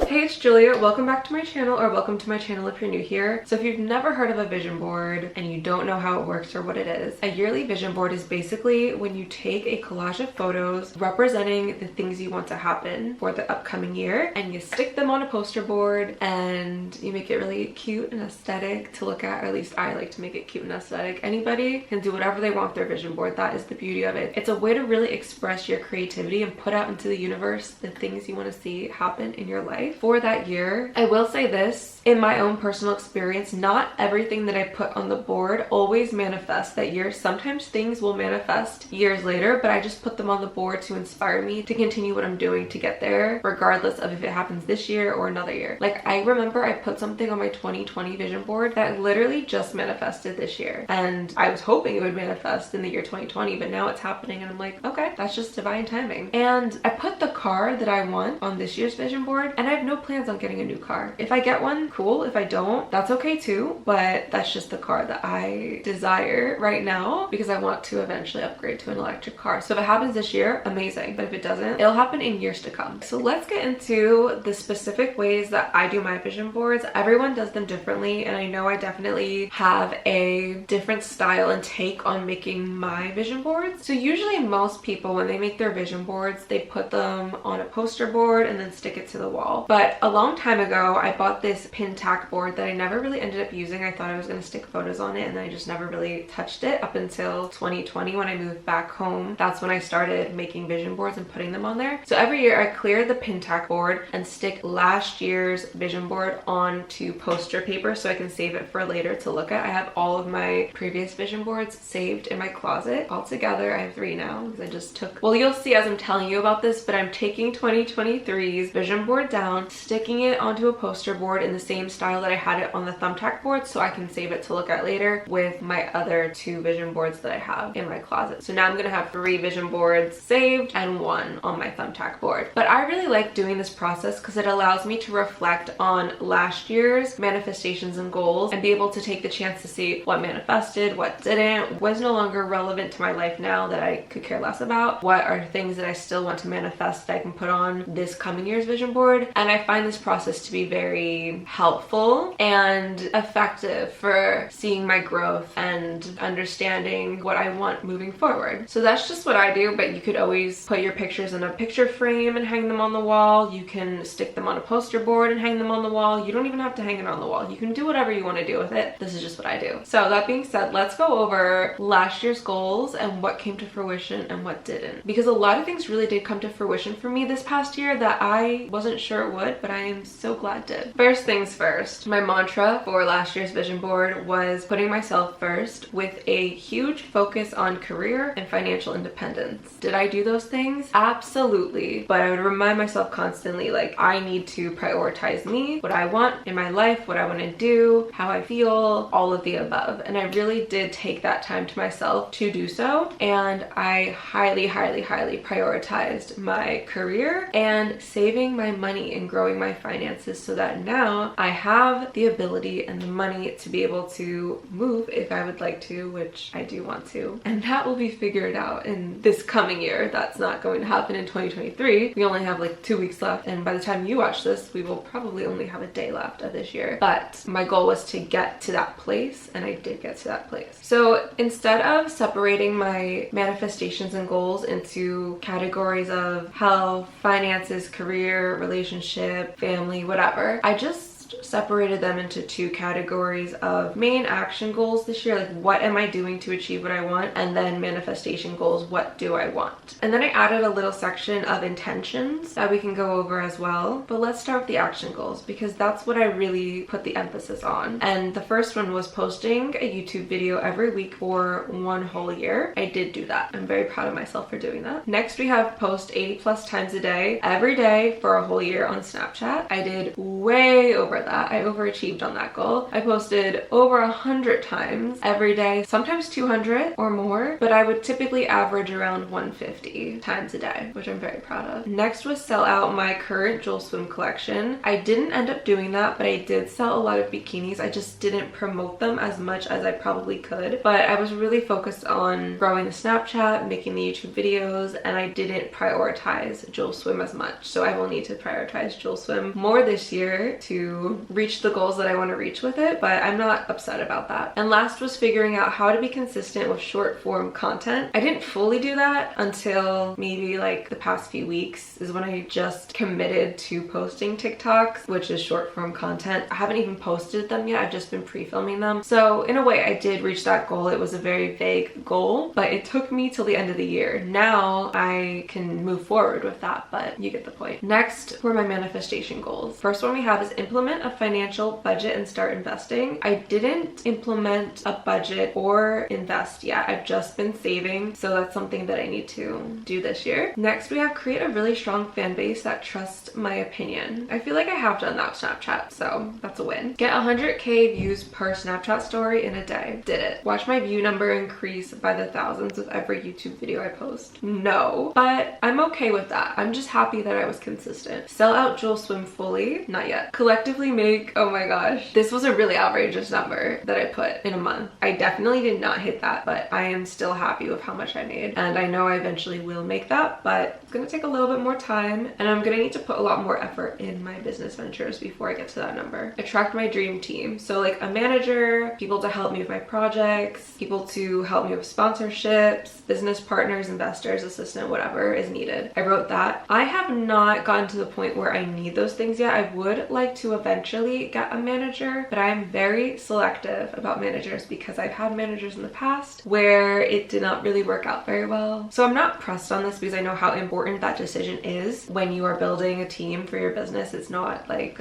Hey, it's Julia. Welcome back to my channel, or welcome to my channel if you're new here. So if you've never heard of a vision board and you don't know how it works or what it is, a yearly vision board is basically when you take a collage of photos representing the things you want to happen for the upcoming year and you stick them on a poster board and you make it really cute and aesthetic to look at, or at least I like to make it cute and aesthetic. Anybody can do whatever they want with their vision board. That is the beauty of it. It's a way to really express your creativity and put out into the universe the things you want to see happen in your life for that year. I will say this, in my own personal experience, not everything that I put on the board always manifests that year. Sometimes things will manifest years later, but I just put them on the board to inspire me to continue what I'm doing to get there, regardless of if it happens this year or another year. Like, I remember I put something on my 2020 vision board that literally just manifested this year, and I was hoping it would manifest in the year 2020, but now it's happening and I'm like, okay, that's just divine timing. And I put the car that I want on this year's vision board, and I have no plans on getting a new car. If I get one, cool. If I don't, that's okay too, but that's just the car that I desire right now because I want to eventually upgrade to an electric car. So if it happens this year, amazing, but if it doesn't, it'll happen in years to come. So let's get into the specific ways that I do my vision boards. Everyone does them differently, and I know I definitely have a different style and take on making my vision boards. So usually most people, when they make their vision boards, they put them on a poster board and then stick it to the wall. But a long time ago, I bought this pin tack board that I never really ended up using. I thought I was going to stick photos on it, and I just never really touched it up until 2020 when I moved back home. That's when I started making vision boards and putting them on there. So every year I clear the pin tack board and stick last year's vision board onto poster paper so I can save it for later to look at. I have all of my previous vision boards saved in my closet. Altogether, I have 3 now because I just took, well, you'll see as I'm telling you about this, but I'm taking 2023's vision board down, sticking it onto a poster board in the same style that I had it on the thumbtack board so I can save it to look at later with my other 2 vision boards that I have in my closet. So now I'm gonna have 3 vision boards saved and 1 on my thumbtack board. But I really like doing this process because it allows me to reflect on last year's manifestations and goals and be able to take the chance to see what manifested, what didn't, was no longer relevant to my life now that I could care less about, what are things that I still want to manifest that I can put on this coming year's vision board. And I find this process to be very helpful and effective for seeing my growth and understanding what I want moving forward. So that's just what I do, but you could always put your pictures in a picture frame and hang them on the wall. You can stick them on a poster board and hang them on the wall. You don't even have to hang it on the wall. You can do whatever you want to do with it. This is just what I do. So that being said, let's go over last year's goals and what came to fruition and what didn't. Because a lot of things really did come to fruition for me this past year that I wasn't sure it would, but I am so glad did. First things first, my mantra for last year's vision board was putting myself first with a huge focus on career and financial independence. Did I do those things? Absolutely. But I would remind myself constantly, like, I need to prioritize me, what I want in my life, what I want to do, how I feel, all of the above. And I really did take that time to myself to do so. And I highly, highly, highly prioritized my career and saving my money and growing my finances so that now I have the ability and the money to be able to move if I would like to, which I do want to. And that will be figured out in this coming year. That's not going to happen in 2023. We only have like 2 weeks left, and by the time you watch this, we will probably only have a day left of this year. But my goal was to get to that place, and I did get to that place. So instead of separating my manifestations and goals into categories of health, finances, career, relationship, family, whatever, I just separated them into 2 categories of main action goals this year, like what am I doing to achieve what I want, and then manifestation goals, what do I want. And then I added a little section of intentions that we can go over as well. But let's start with the action goals because that's what I really put the emphasis on. And the first one was posting a YouTube video every week for 1 whole year. I did do that. I'm very proud of myself for doing that. Next, we have post 80+ times a day, every day for a whole year on Snapchat. I did way over that. I overachieved on that goal. I posted over 100 times every day, sometimes 200 or more, but I would typically average around 150 times a day, which I'm very proud of. Next was sell out my current Jewel Swim collection. I didn't end up doing that, but I did sell a lot of bikinis. I just didn't promote them as much as I probably could, but I was really focused on growing the Snapchat, making the YouTube videos, and I didn't prioritize Jewel Swim as much. So I will need to prioritize Jewel Swim more this year to reach the goals that I want to reach with it, but I'm not upset about that. And last was figuring out how to be consistent with short form content. I didn't fully do that until maybe like the past few weeks is when I just committed to posting TikToks, which is short form content. I haven't even posted them yet. I've just been pre-filming them. So in a way I did reach that goal. It was a very vague goal, but it took me till the end of the year. Now I can move forward with that, but you get the point. Next were my manifestation goals. First one we have is implement a financial budget and start investing. I didn't implement a budget or invest yet. I've just been saving, so that's something that I need to do this year. Next we have create a really strong fan base that trusts my opinion. I feel like I have done that with Snapchat, so that's a win. Get 100K views per Snapchat story in a day. Did it. Watch my view number increase by the thousands with every YouTube video I post. No, but I'm okay with that. I'm just happy that I was consistent. Sell out Jewel Swim fully. Not yet. Collectively make, oh my gosh, this was a really outrageous number that I put in a month. I definitely did not hit that, but I am still happy with how much I made, and I know I eventually will make that, but it's gonna take a little bit more time, and I'm gonna need to put a lot more effort in my business ventures before I get to that number. Attract my dream team. So like a manager, people to help me with my projects, people to help me with sponsorships, business partners, investors, assistant, whatever is needed. I wrote that. I have not gotten to the point where I need those things yet. I would like to eventually get a manager, but I am very selective about managers because I've had managers in the past where it did not really work out very well. So I'm not pressed on this because I know how important that decision is when you are building a team for your business. It's not like,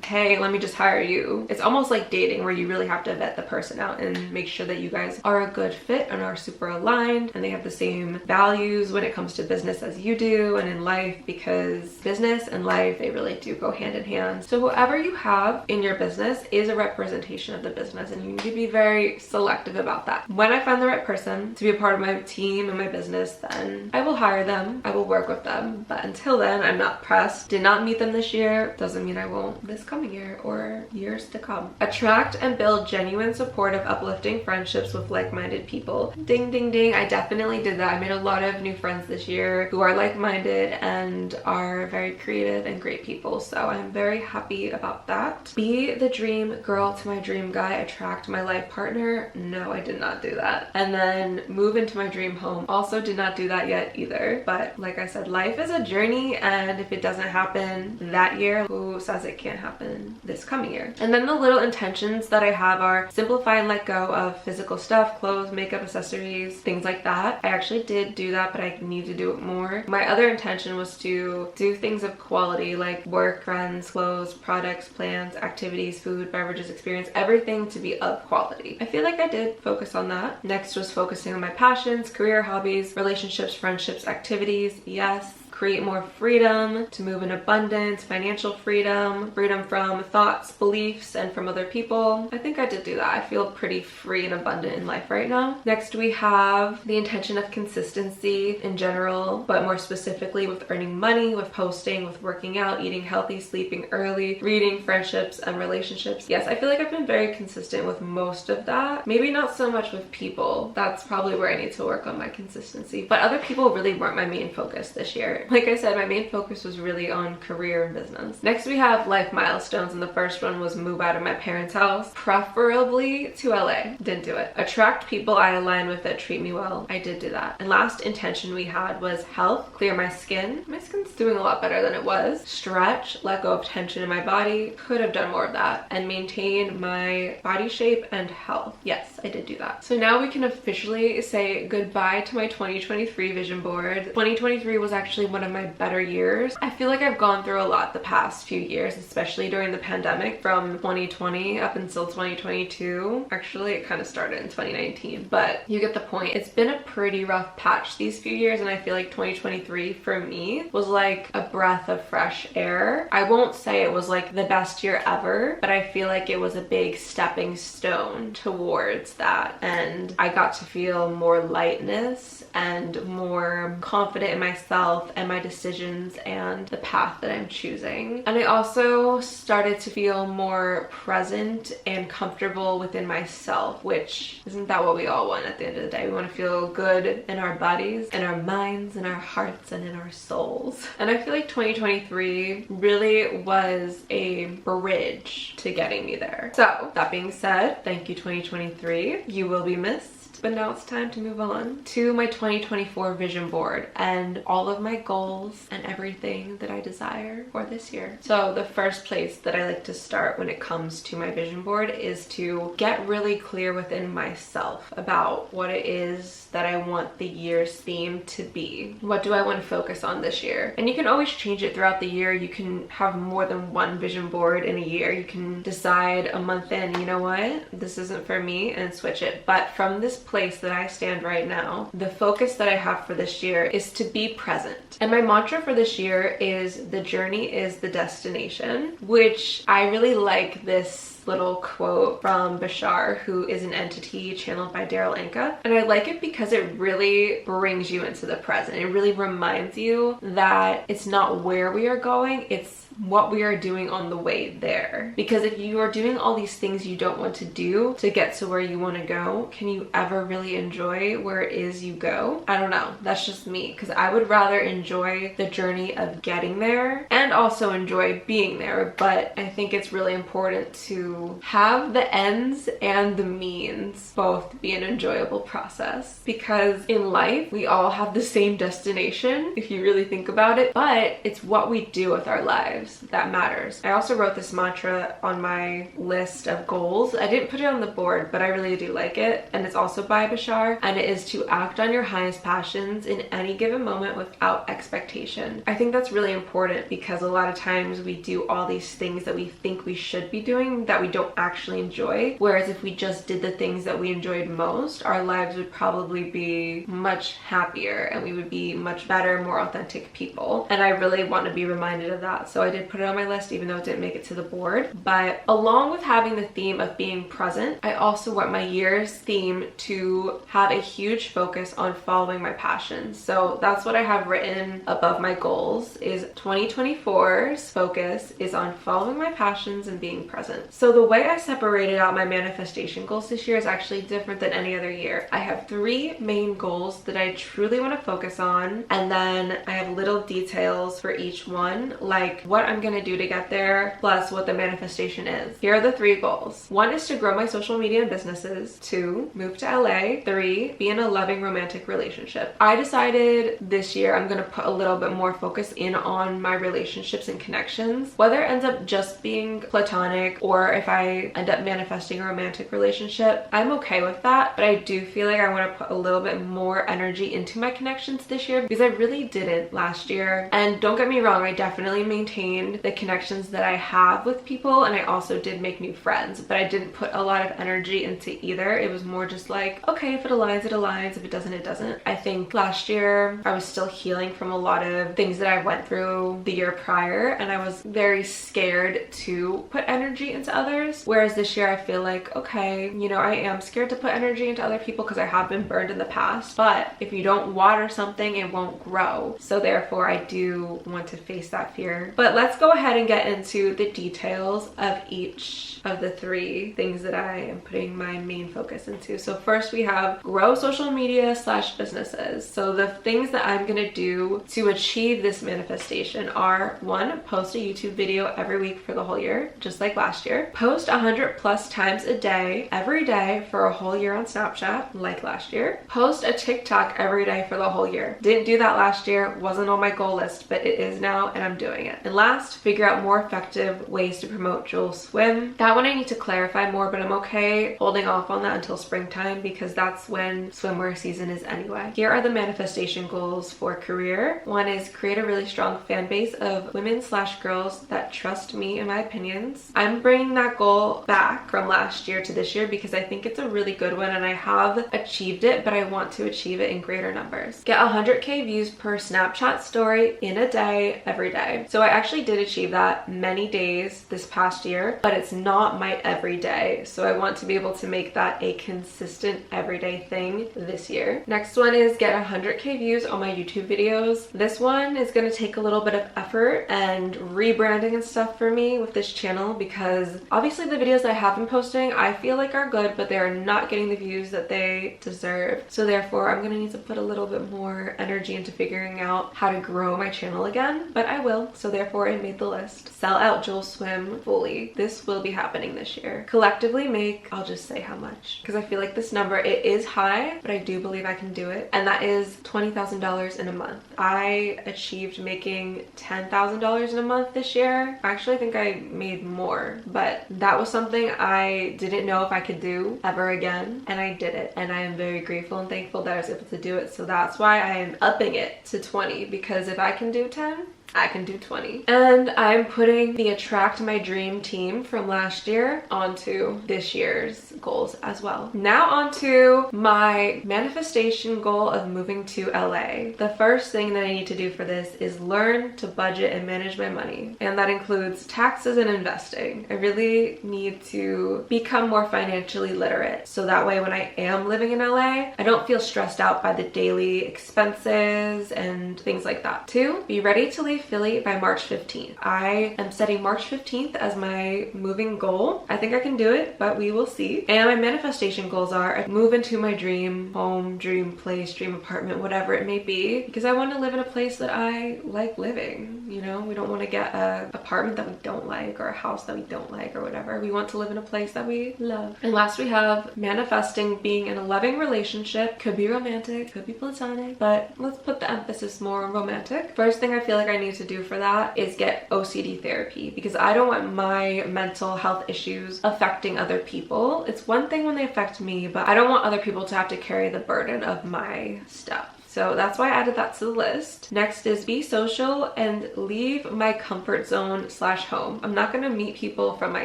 hey, let me just hire you. It's almost like dating where you really have to vet the person out and make sure that you guys are a good fit and are super aligned and they have the same values when it comes to business as you do and in life, because business and life, they really do go hand in hand. So whoever you have in your business is a representation of the business, and you need to be very selective about that. When I find the right person to be a part of my team and my business, then I will hire them, I will work with them, but until then I'm not pressed. Did not meet them this year, doesn't mean I won't this coming year or years to come. Attract and build genuine, supportive, uplifting friendships with like-minded people. Ding ding ding, I definitely did that. I made a lot of new friends this year who are like-minded and are very creative and great people, so I'm very happy about that. Be the dream girl to my dream guy. Attract my life partner. No, I did not do that. And then move into my dream home. Also did not do that yet either, but like I said, life is a journey, and if it doesn't happen that year, who says it can't happen this coming year? And then the little intentions that I have are simplify and let go of physical stuff, clothes, makeup, accessories, things like that. I actually did do that, but I need to do it more. My other intention was to do things of quality, like work, friends, clothes, products, plans, activities, food, beverages, experience, everything to be of quality. I feel like I did focus on that. Next was focusing on my passions, career, hobbies, relationships, friendships, activities. Yes. Create more freedom, to move in abundance, financial freedom, freedom from thoughts, beliefs, and from other people. I think I did do that. I feel pretty free and abundant in life right now. Next, we have the intention of consistency in general, but more specifically with earning money, with posting, with working out, eating healthy, sleeping early, reading, friendships, and relationships. Yes, I feel like I've been very consistent with most of that. Maybe not so much with people. That's probably where I need to work on my consistency. But other people really weren't my main focus this year. Like I said, my main focus was really on career and business. Next, we have life milestones, and the first one was move out of my parents' house, preferably to LA. Didn't do it. Attract people I align with that treat me well. I did do that. And last intention we had was health, clear my skin. My skin's doing a lot better than it was. Stretch, let go of tension in my body. Could have done more of that. And maintain my body shape and health. Yes, I did do that. So now we can officially say goodbye to my 2023 vision board. 2023 was actually one one of my better years. I feel like I've gone through a lot the past few years, especially during the pandemic from 2020 up until 2022. Actually, it kind of started in 2019, but you get the point. It's been a pretty rough patch these few years, and I feel like 2023 for me was like a breath of fresh air. I won't say it was like the best year ever, but I feel like it was a big stepping stone towards that, and I got to feel more lightness and more confident in myself and my decisions and the path that I'm choosing. And I also started to feel more present and comfortable within myself, which isn't that what we all want at the end of the day? We want to feel good in our bodies, in our minds, in our hearts, and in our souls. And I feel like 2023 really was a bridge to getting me there. So that being said, thank you 2023. You will be missed. But now it's time to move on to my 2024 vision board and all of my goals and everything that I desire for this year. So the first place that I like to start when it comes to my vision board is to get really clear within myself about what it is that I want the year's theme to be. What do I want to focus on this year? And you can always change it throughout the year. You can have more than one vision board in a year. You can decide a month in, you know what, this isn't for me, and switch it. But from this place that I stand right now, the focus that I have for this year is to be present. And my mantra for this year is the journey is the destination, which I really like this little quote from Bashar, who is an entity channeled by Daryl Anka. And I like it because it really brings you into the present. It really reminds you that it's not where we are going, it's what we are doing on the way there. Because if you are doing all these things you don't want to do to get to where you want to go, can you ever really enjoy where it is you go? I don't know. That's just me, because I would rather enjoy the journey of getting there and also enjoy being there. But I think it's really important to have the ends and the means both be an enjoyable process, because in life we all have the same destination if you really think about it, but it's what we do with our lives that matters. I also wrote this mantra on my list of goals. I didn't put it on the board, but I really do like it, and it's also by Bashar, and it is to act on your highest passions in any given moment without expectation. I think that's really important, because a lot of times we do all these things that we think we should be doing that we don't actually enjoy, whereas if we just did the things that we enjoyed most, our lives would probably be much happier and we would be much better, more authentic people. And I really want to be reminded of that, so I did put it on my list even though it didn't make it to the board. But along with having the theme of being present, I also want my year's theme to have a huge focus on following my passions. So that's what I have written above my goals, is 2024's focus is on following my passions and being present. So the way I separated out my manifestation goals this year is actually different than any other year. I have 3 main goals that I truly want to focus on, and then I have little details for each one, like what I'm gonna do to get there, plus what the manifestation is. Here are the 3 goals. 1 is to grow my social media and businesses. 2, move to LA. 3, be in a loving romantic relationship. I decided this year I'm gonna put a little bit more focus in on my relationships and connections, whether it ends up just being platonic or if I end up manifesting a romantic relationship. I'm okay with that, but I do feel like I want to put a little bit more energy into my connections this year, because I really didn't last year. And don't get me wrong, I definitely maintained the connections that I have with people, and I also did make new friends, but I didn't put a lot of energy into either. It was more just like, okay, if it aligns, it aligns. If it doesn't, it doesn't. I think last year I was still healing from a lot of things that I went through the year prior, and I was very scared to put energy into others. Whereas this year I feel like, okay, you know, I am scared to put energy into other people because I have been burned in the past, but if you don't water something, it won't grow. So therefore I do want to face that fear. But let's go ahead and get into the details of each of the 3 things that I am putting my main focus into. So first we have grow social media / businesses. So the things that I'm gonna do to achieve this manifestation are: 1, post a YouTube video every week for the whole year, just like last year. Post 100 plus times a day, every day for a whole year on Snapchat, like last year. Post a TikTok every day for the whole year. Didn't do that last year, wasn't on my goal list, but it is now and I'm doing it. And last, figure out more effective ways to promote Jules Swim. That one I need to clarify more, but I'm okay holding off on that until springtime because that's when swimwear season is anyway. Here are the manifestation goals for career. One is create a really strong fan base of women/girls that trust me and my opinions. I'm bringing that goal back from last year to this year because I think it's a really good one and I have achieved it, but I want to achieve it in greater numbers. Get 100K views per Snapchat story in a day, every day. So I actually did achieve that many days this past year, but it's not my everyday. So I want to be able to make that a consistent everyday thing this year. Next one is get 100K views on my YouTube videos. This one is going to take a little bit of effort and rebranding and stuff for me with this channel because obviously the videos I have been posting I feel like are good, but they are not getting the views that they deserve. So therefore I'm going to need to put a little bit more energy into figuring out how to grow my channel again, but I will. So therefore I made the list. Sell out Jules Swim fully. This will be happening this year. Collectively make, I'll just say how much because I feel like this number, it is high, but I do believe I can do it. And that is $20,000 in a month. I achieved making $10,000 in a month this year. Actually, I think I made more, but that was something I didn't know if I could do ever again, and I did it. And I am very grateful and thankful that I was able to do it. So that's why I am upping it to 20 because if I can do 10, I can do 20. And I'm putting the attract my dream team from last year onto this year's goals as well. Now onto my manifestation goal of moving to LA. The first thing that I need to do for this is learn to budget and manage my money. And that includes taxes and investing. I really need to become more financially literate. So that way when I am living in LA, I don't feel stressed out by the daily expenses and things like that. 2, be ready to leave Philly by March 15th. I am setting March 15th as my moving goal. I think I can do it, but we will see. And my manifestation goals are I move into my dream home, dream place, dream apartment, whatever it may be, because I want to live in a place that I like living. You know, we don't want to get an apartment that we don't like or a house that we don't like or whatever. We want to live in a place that we love. And last we have manifesting being in a loving relationship. Could be romantic, could be platonic, but let's put the emphasis more on romantic. First thing I feel like I need to do for that is get OCD therapy because I don't want my mental health issues affecting other people. It's one thing when they affect me, but I don't want other people to have to carry the burden of my stuff. So that's why I added that to the list. Next is be social and leave my comfort zone / home. I'm not going to meet people from my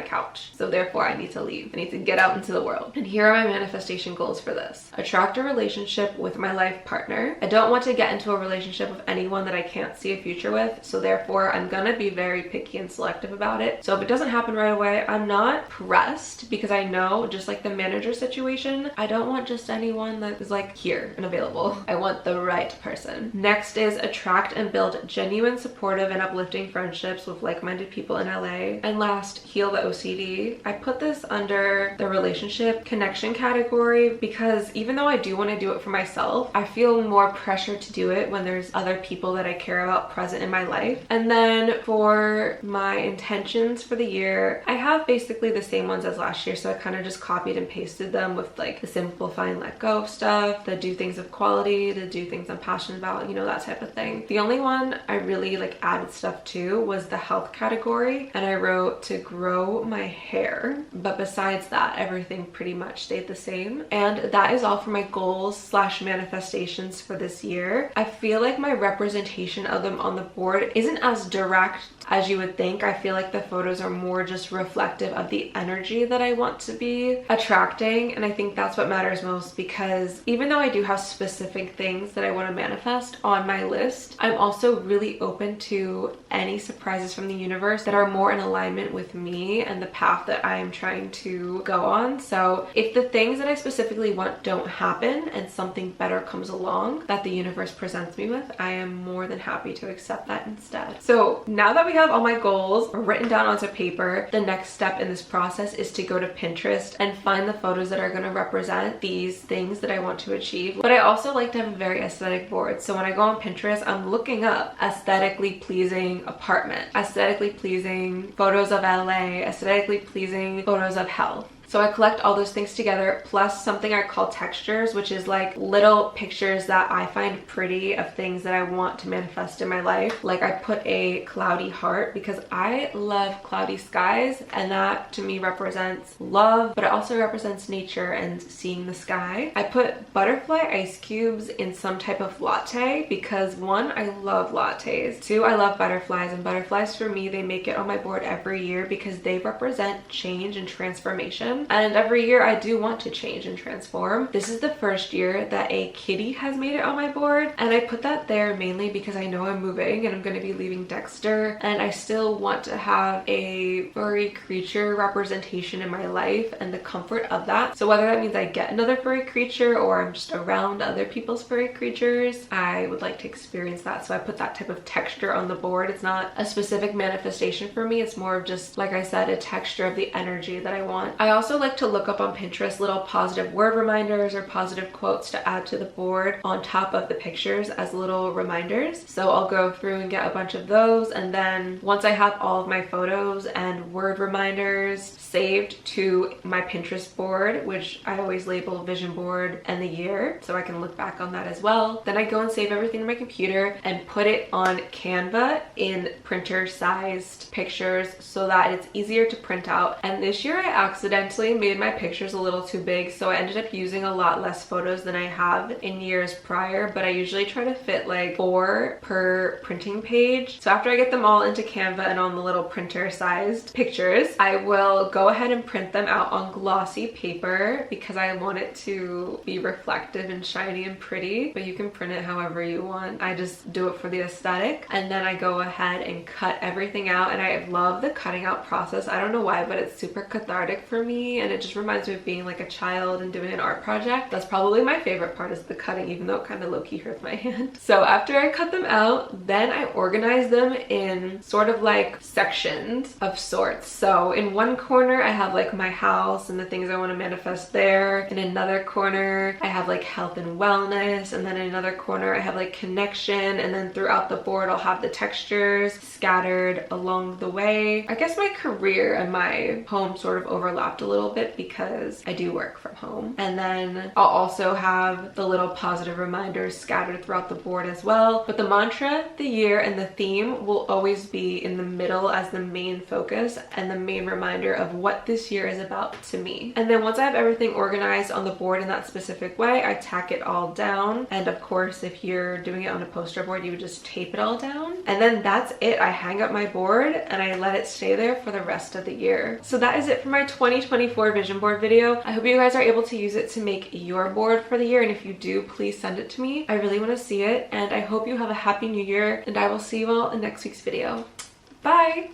couch. So therefore I need to leave. I need to get out into the world. And here are my manifestation goals for this. Attract a relationship with my life partner. I don't want to get into a relationship with anyone that I can't see a future with. So therefore I'm going to be very picky and selective about it. So if it doesn't happen right away, I'm not pressed because I know just like the manager situation, I don't want just anyone that is like here and available. I want the right person. Next is attract and build genuine, supportive, and uplifting friendships with like-minded people in LA. And last, heal the OCD. I put this under the relationship connection category because even though I do want to do it for myself, I feel more pressure to do it when there's other people that I care about present in my life. And then for my intentions for the year, I have basically the same ones as last year, so I kind of just copied and pasted them with like the simplify and let go of stuff, the do things of quality, the do things I'm passionate about, you know, that type of thing. The only one I really like added stuff to was the health category, and I wrote to grow my hair, but besides that everything pretty much stayed the same. And that is all for my goals / manifestations for this year. I feel like my representation of them on the board isn't as direct as you would think. I feel like the photos are more just reflective of the energy that I want to be attracting, and I think that's what matters most because even though I do have specific things that I want to manifest on my list, I'm also really open to any surprises from the universe that are more in alignment with me and the path that I am trying to go on. So if the things that I specifically want don't happen and something better comes along that the universe presents me with, I am more than happy to accept that instead. So now that we have all my goals written down onto paper, the next step in this process is to go to Pinterest and find the photos that are going to represent these things that I want to achieve. But I also like to have a very aesthetic board. So when I go on Pinterest, I'm looking up aesthetically pleasing apartment, aesthetically pleasing photos of LA, aesthetically pleasing photos of health. So I collect all those things together, plus something I call textures, which is like little pictures that I find pretty of things that I want to manifest in my life. Like I put a cloudy heart because I love cloudy skies, and that to me represents love, but it also represents nature and seeing the sky. I put butterfly ice cubes in some type of latte because 1, I love lattes. 2, I love butterflies, and butterflies for me, they make it on my board every year because they represent change and transformation. And every year I do want to change and transform. This is the first year that a kitty has made it on my board, and I put that there mainly because I know I'm moving and I'm going to be leaving Dexter, and I still want to have a furry creature representation in my life and the comfort of that. So whether that means I get another furry creature or I'm just around other people's furry creatures, I would like to experience that. So I put that type of texture on the board. It's not a specific manifestation for me. It's more of just, like I said, a texture of the energy that I want. I also like to look up on Pinterest little positive word reminders or positive quotes to add to the board on top of the pictures as little reminders. So I'll go through and get a bunch of those, and then once I have all of my photos and word reminders saved to my Pinterest board, which I always label vision board and the year so I can look back on that as well, then I go and save everything in my computer and put it on Canva in printer sized pictures so that it's easier to print out. And this year I accidentally made my pictures a little too big, so I ended up using a lot less photos than I have in years prior, but I usually try to fit like 4 per printing page. So after I get them all into Canva and on the little printer sized pictures, I will go ahead and print them out on glossy paper because I want it to be reflective and shiny and pretty, but you can print it however you want. I just do it for the aesthetic, and then I go ahead and cut everything out, and I love the cutting out process. I don't know why, but it's super cathartic for me, and it just reminds me of being like a child and doing an art project. That's probably my favorite part, is the cutting, even though it kind of low-key hurts my hand. So after I cut them out, then I organize them in sort of like sections of sorts. So in one corner I have like my house and the things I want to manifest there. In another corner I have like health and wellness, and then in another corner I have like connection, and then throughout the board I'll have the textures scattered along the way. I guess my career and my home sort of overlapped a little bit because I do work from home. And then I'll also have the little positive reminders scattered throughout the board as well. But the mantra, the year, and the theme will always be in the middle as the main focus and the main reminder of what this year is about to me. And then once I have everything organized on the board in that specific way, I tack it all down. And of course, if you're doing it on a poster board, you would just tape it all down. And then that's it. I hang up my board and I let it stay there for the rest of the year. So that is it for my 2024 vision board video. I hope you guys are able to use it to make your board for the year, and if you do, please send it to me. I really want to see it, and I hope you have a happy new year, and I will see you all in next week's video. Bye!